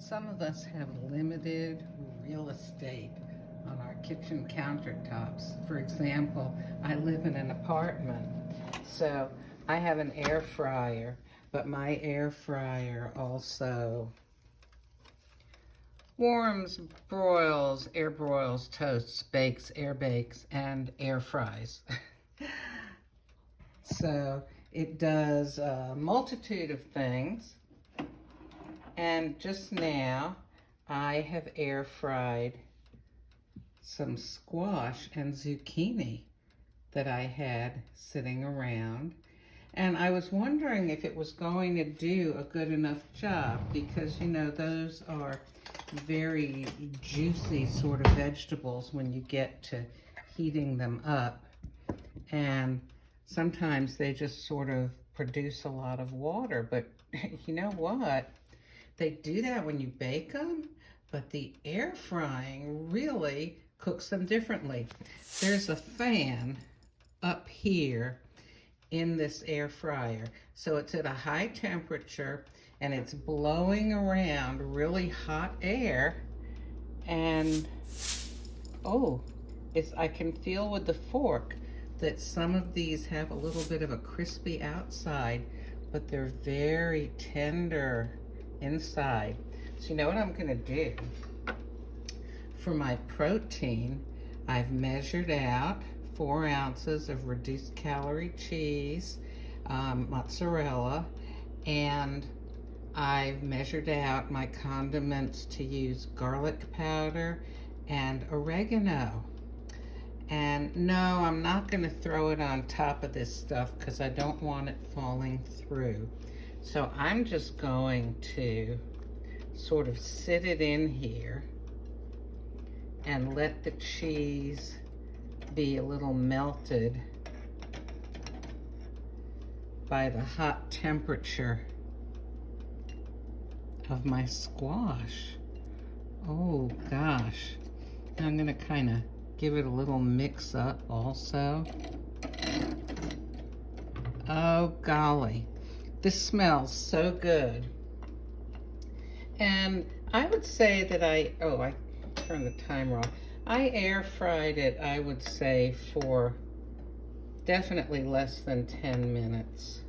Some of us have limited real estate on our kitchen countertops. For example, I live in an apartment, so I have an air fryer, but my air fryer also warms, broils, air broils, toasts, bakes, air bakes, and air fries. So it does a multitude of things. And just now, I have air fried some squash and zucchini that I had sitting around. And I was wondering if it was going to do a good enough job because, you know, those are very juicy sort of vegetables when you get to heating them up. And sometimes they just sort of produce a lot of water. But you know what? They do that when you bake them, but the air frying really cooks them differently. There's a fan up here in this air fryer. So it's at a high temperature and it's blowing around really hot air. And I can feel with the fork that some of these have a little bit of a crispy outside, but they're very tender inside. So you know what I'm gonna do? For my protein, I've measured out 4 ounces of reduced calorie cheese, mozzarella, and I've measured out my condiments to use garlic powder and oregano. And no, I'm not gonna throw it on top of this stuff because I don't want it falling through. So I'm just going to sort of sit it in here and let the cheese be a little melted by the hot temperature of my squash. Oh gosh. I'm gonna kind of give it a little mix up also. Oh golly. This smells so good. And I would say that I turned the timer off. I air fried it, I would say, for definitely less than 10 minutes.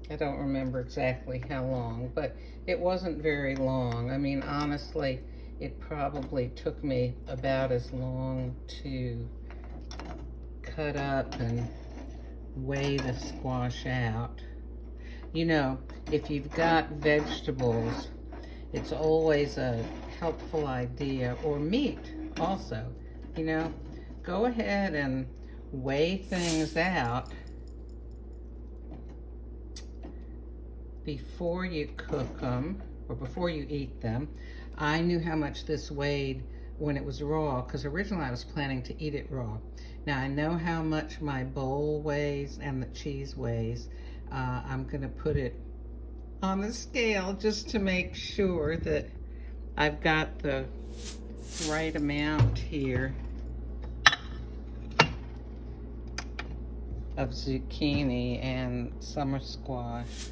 I don't remember exactly how long, but it wasn't very long. I mean, honestly, it probably took me about as long to cut up and weigh the squash out. You know, if you've got vegetables, it's always a helpful idea, or meat also, you know, go ahead and weigh things out before you cook them or before you eat them. I knew how much this weighed when it was raw because originally I was planning to eat it raw. Now I know how much my bowl weighs and the cheese weighs. I'm gonna put it on the scale just to make sure that I've got the right amount here of zucchini and summer squash.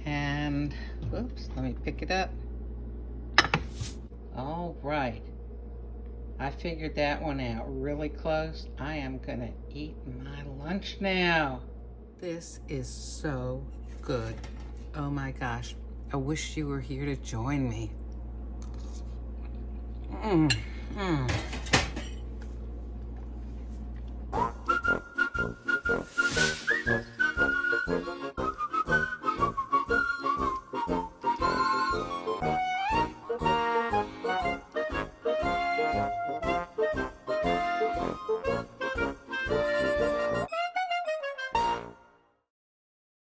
And, whoops, let me pick it up. All right. I figured that one out really close. I am gonna eat my lunch now. This is so good. Oh my gosh. I wish you were here to join me.